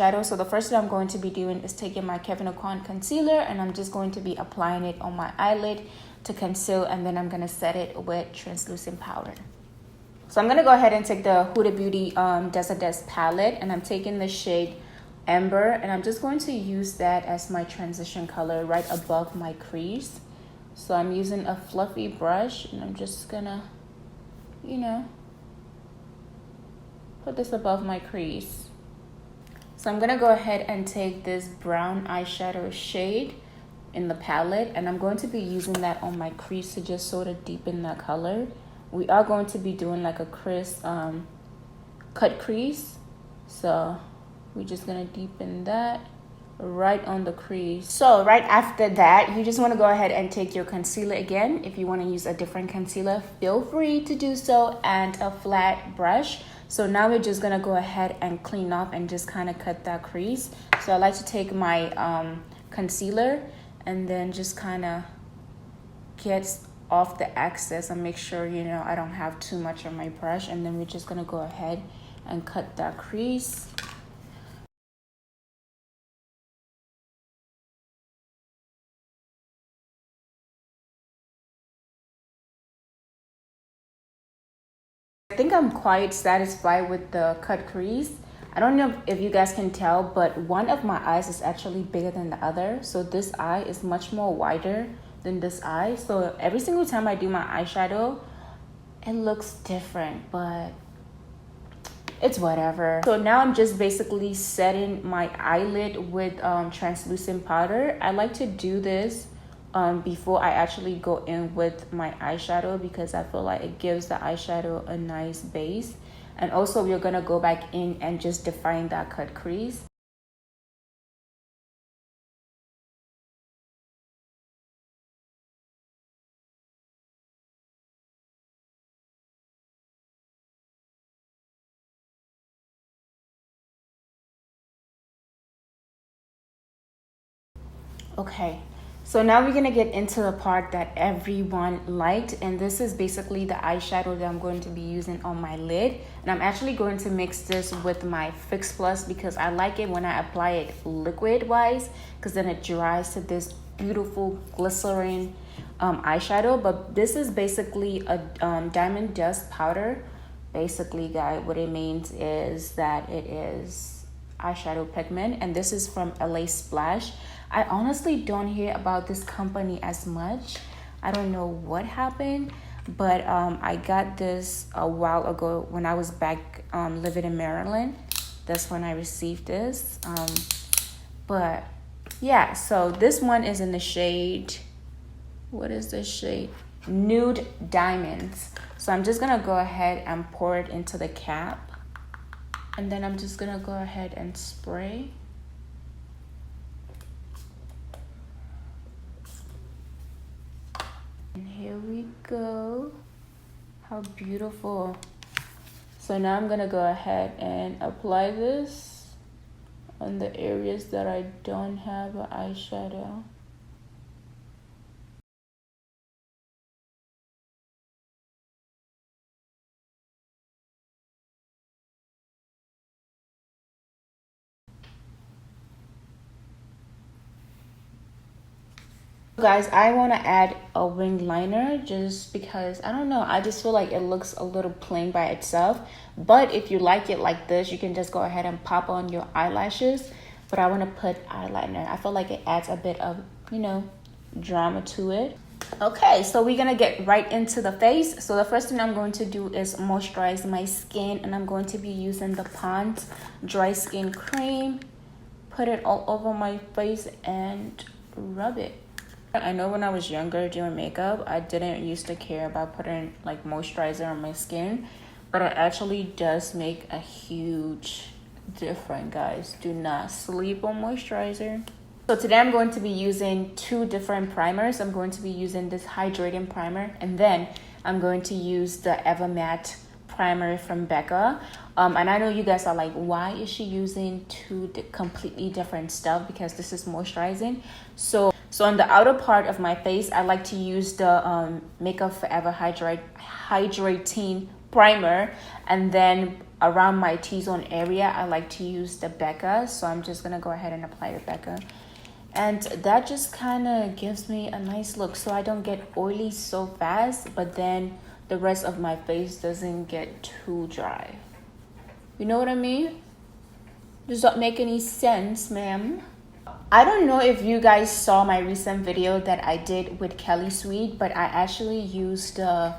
shadow. So the first thing I'm going to be doing is taking my Kevyn Aucoin concealer and I'm just going to be applying it on my eyelid to conceal, and then I'm going to set it with translucent powder. So I'm going to go ahead and take the Huda Beauty Desert Dust palette, and I'm taking the shade Amber, and I'm just going to use that as my transition color right above my crease. So I'm using a fluffy brush, and I'm just gonna, you know, put this above my crease. So I'm gonna go ahead and take this brown eyeshadow shade in the palette, and I'm going to be using that on my crease to just sort of deepen that color. We are going to be doing like a crisp cut crease, so we're just gonna deepen that right on the crease. So right after that, you just want to go ahead and take your concealer again. If you want to use a different concealer, feel free to do so, and a flat brush. So now we're just gonna go ahead and clean up and just kind of cut that crease. So I like to take my concealer and then just kind of get off the excess and make sure, you know, I don't have too much on my brush, and then we're just gonna go ahead and cut that crease. I think I'm quite satisfied with the cut crease. I don't know if you guys can tell, but one of my eyes is actually bigger than the other. So this eye is much more wider than this eye. So every single time I do my eyeshadow, it looks different, but it's whatever. So now I'm just basically setting my eyelid with translucent powder. I like to do this before I actually go in with my eyeshadow, because I feel like it gives the eyeshadow a nice base. And also we're gonna go back in and just define that cut crease. Okay, so now we're gonna get into the part that everyone liked, and this is basically the eyeshadow that I'm going to be using on my lid. And I'm actually going to mix this with my Fix Plus, because I like it when I apply it liquid wise, because then it dries to this beautiful glycerin eyeshadow. But this is basically a diamond dust powder. Basically, guys, what it means is that it is eyeshadow pigment, and this is from LA Splash. I honestly don't hear about this company as much. I don't know what happened, but I got this a while ago when I was back living in Maryland. That's when I received this. But yeah, so this one is in the shade, what is this shade? Nude Diamonds. So I'm just gonna go ahead and pour it into the cap, and then I'm just gonna go ahead and spray. And here we go. How beautiful. So now I'm gonna go ahead and apply this on the areas that I don't have an eyeshadow. Guys, I want to add a wing liner just because, I don't know, I just feel like it looks a little plain by itself. But if you like it like this, you can just go ahead and pop on your eyelashes. But I want to put eyeliner. I feel like it adds a bit of, you know, drama to it. Okay, so we're gonna get right into the face. So the first thing I'm going to do is moisturize my skin, and I'm going to be using the Pond's Dry Skin Cream. Put it all over my face and rub it. I know when I was younger doing makeup, I didn't used to care about putting like moisturizer on my skin, but it actually does make a huge difference, guys. Do not sleep on moisturizer. So today I'm going to be using two different primers. I'm going to be using this hydrating primer, and then I'm going to use the Evermatte primer from Becca. And I know you guys are like, why is she using two completely different stuff? Because this is moisturizing. So on the outer part of my face, I like to use the Makeup Forever Hydrating primer, and then around my T-zone area I like to use the Becca. So I'm just gonna go ahead and apply the Becca, and that just kind of gives me a nice look so I don't get oily so fast, but then the rest of my face doesn't get too dry. You know what I mean? Does that make any sense, ma'am? I don't know if you guys saw my recent video that I did with Kelly Sweet, but I actually used the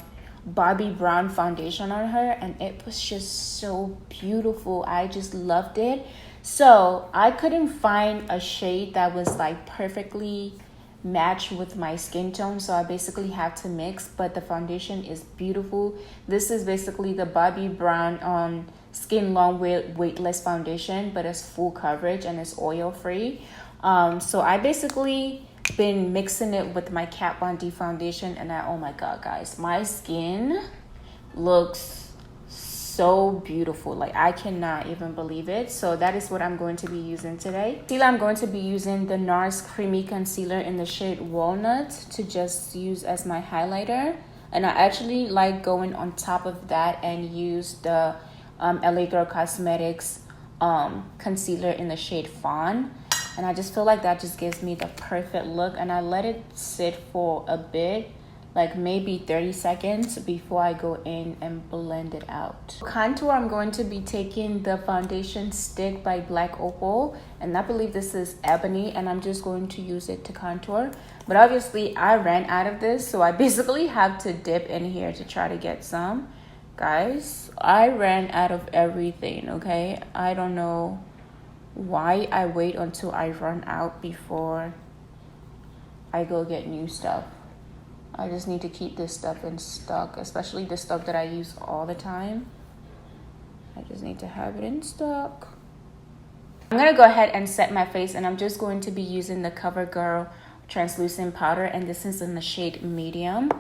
Bobbi Brown foundation on her, and it was just so beautiful. I just loved it. So I couldn't find a shade that was like perfectly matched with my skin tone, so I basically have to mix, but the foundation is beautiful. This is basically the Bobbi Brown Skin Long Weightless Foundation, but it's full coverage and it's oil free. So I basically been mixing it with my Kat Von D foundation, and oh my god guys, my skin looks so beautiful. Like, I cannot even believe it. So that is what I'm going to be using today. I'm going to be using the NARS Creamy Concealer in the shade Walnut to just use as my highlighter, and I actually like going on top of that and use the LA Girl Cosmetics concealer in the shade Fawn. And I just feel like that just gives me the perfect look, and I let it sit for a bit, like maybe 30 seconds before I go in and blend it out. Contour, I'm going to be taking the foundation stick by Black Opal, and I believe this is Ebony, and I'm just going to use it to contour. But obviously I ran out of this, so I basically have to dip in here to try to get some. Guys, I ran out of everything, okay? I don't know why I wait until I run out before I go get new stuff. I just need to keep this stuff in stock, especially the stuff that I use all the time. I just need to have it in stock. I'm gonna go ahead and set my face, and I'm just going to be using the CoverGirl translucent powder, and this is in the shade Medium.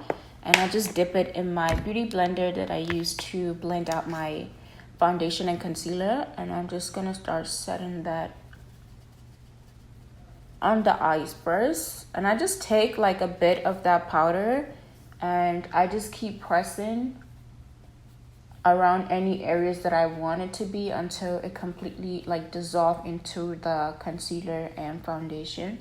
And I just dip it in my beauty blender that I use to blend out my foundation and concealer, and I'm just gonna start setting that on the eyes first. And I just take like a bit of that powder, and I just keep pressing around any areas that I want it to be until it completely like dissolve into the concealer and foundation.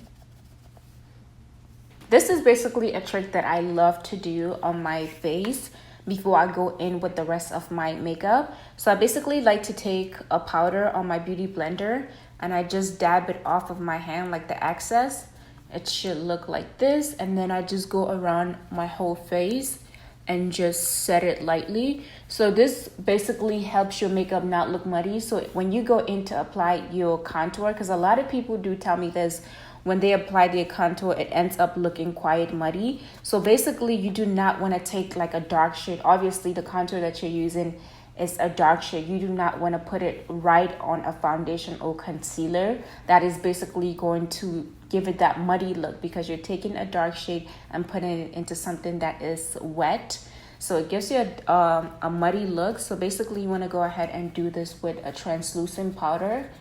This is basically a trick that I love to do on my face before I go in with the rest of my makeup. So I basically like to take a powder on my beauty blender, and I just dab it off of my hand, like the excess. It should look like this, and then I just go around my whole face and just set it lightly. So this basically helps your makeup not look muddy. So when you go in to apply your contour, because a lot of people do tell me this, when they apply their contour, it ends up looking quite muddy. So basically you do not want to take like a dark shade. Obviously the contour that you're using is a dark shade. You do not want to put it right on a foundation or concealer that is basically going to give it that muddy look, because you're taking a dark shade and putting it into something that is wet. So it gives you a muddy look. So basically you want to go ahead and do this with a translucent powder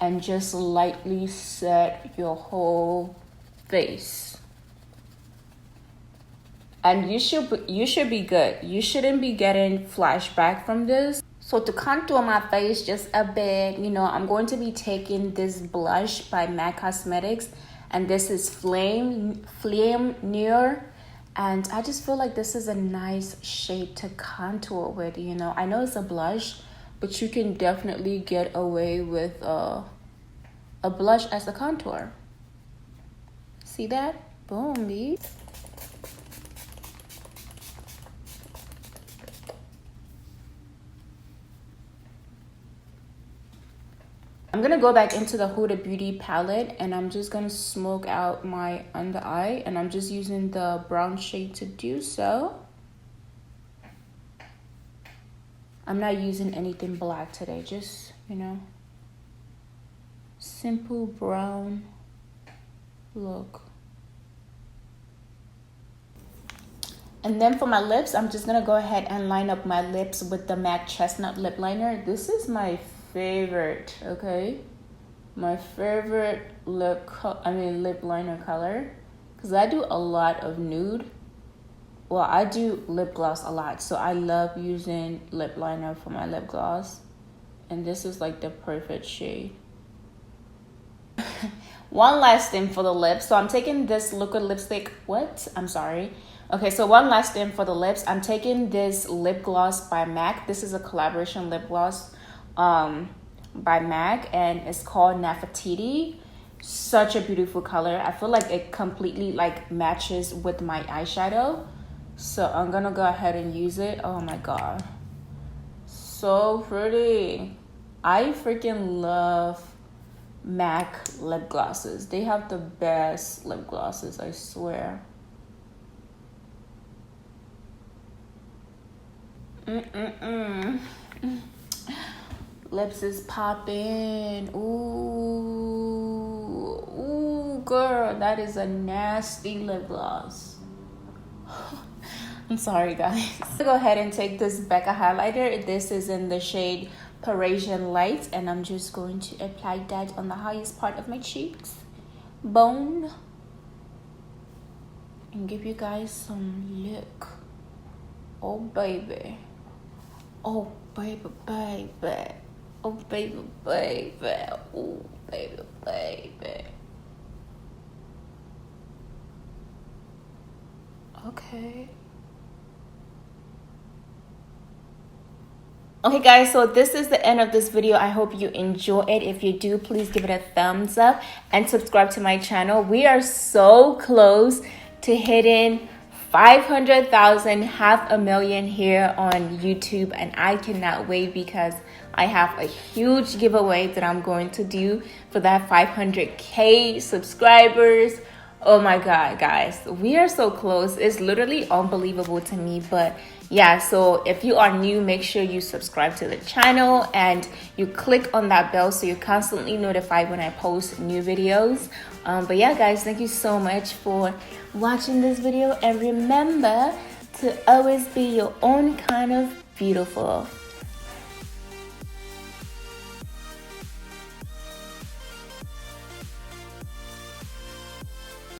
and just lightly set your whole face. And you should be good. You shouldn't be getting flashback from this. So to contour my face just a bit, you know, I'm going to be taking this blush by MAC Cosmetics, and this is Flame Noir. And I just feel like this is a nice shade to contour with, you know. I know it's a blush, but you can definitely get away with a blush as a contour. See that? Boom, B. I'm gonna go back into the Huda Beauty palette, and I'm just gonna smoke out my under eye, and I'm just using the brown shade to do so. I'm not using anything black today, just, you know, simple brown look. And then for my lips, I'm just gonna go ahead and line up my lips with the MAC Chestnut lip liner. This is my favorite, okay? My favorite lip liner color, because I do a lot of nude. well, I do lip gloss a lot, so I love using lip liner for my lip gloss. And this is like the perfect shade. One last thing for the lips. So I'm taking this liquid lipstick. What? I'm sorry. Okay, so one last thing for the lips. I'm taking this lip gloss by MAC. This is a collaboration lip gloss by MAC, and it's called Nefertiti. Such a beautiful color. I feel like it completely like matches with my eyeshadow. So I'm gonna go ahead and use it. Oh my god. So pretty. I freaking love MAC lip glosses. They have the best lip glosses, I swear. Lips is popping. Ooh, girl, that is a nasty lip gloss. I'm sorry, guys. Go ahead and take this Becca highlighter. This is in the shade Parisian Light, and I'm just going to apply that on the highest part of my cheeks bone and give you guys some look. Oh baby, oh baby, baby, oh baby, baby, oh baby, baby. Okay. Okay guys, so this is the end of this video. I hope you enjoy it. If you do, please give it a thumbs up and subscribe to my channel. We are so close to hitting 500,000, 500,000 here on YouTube, and I cannot wait because I have a huge giveaway that I'm going to do for that 500K subscribers. Oh my god, guys, we are so close. It's literally unbelievable to me. But yeah, so if you are new, make sure you subscribe to the channel and you click on that bell so you're constantly notified when I post new videos. But yeah, guys, thank you so much for watching this video, and remember to always be your own kind of beautiful.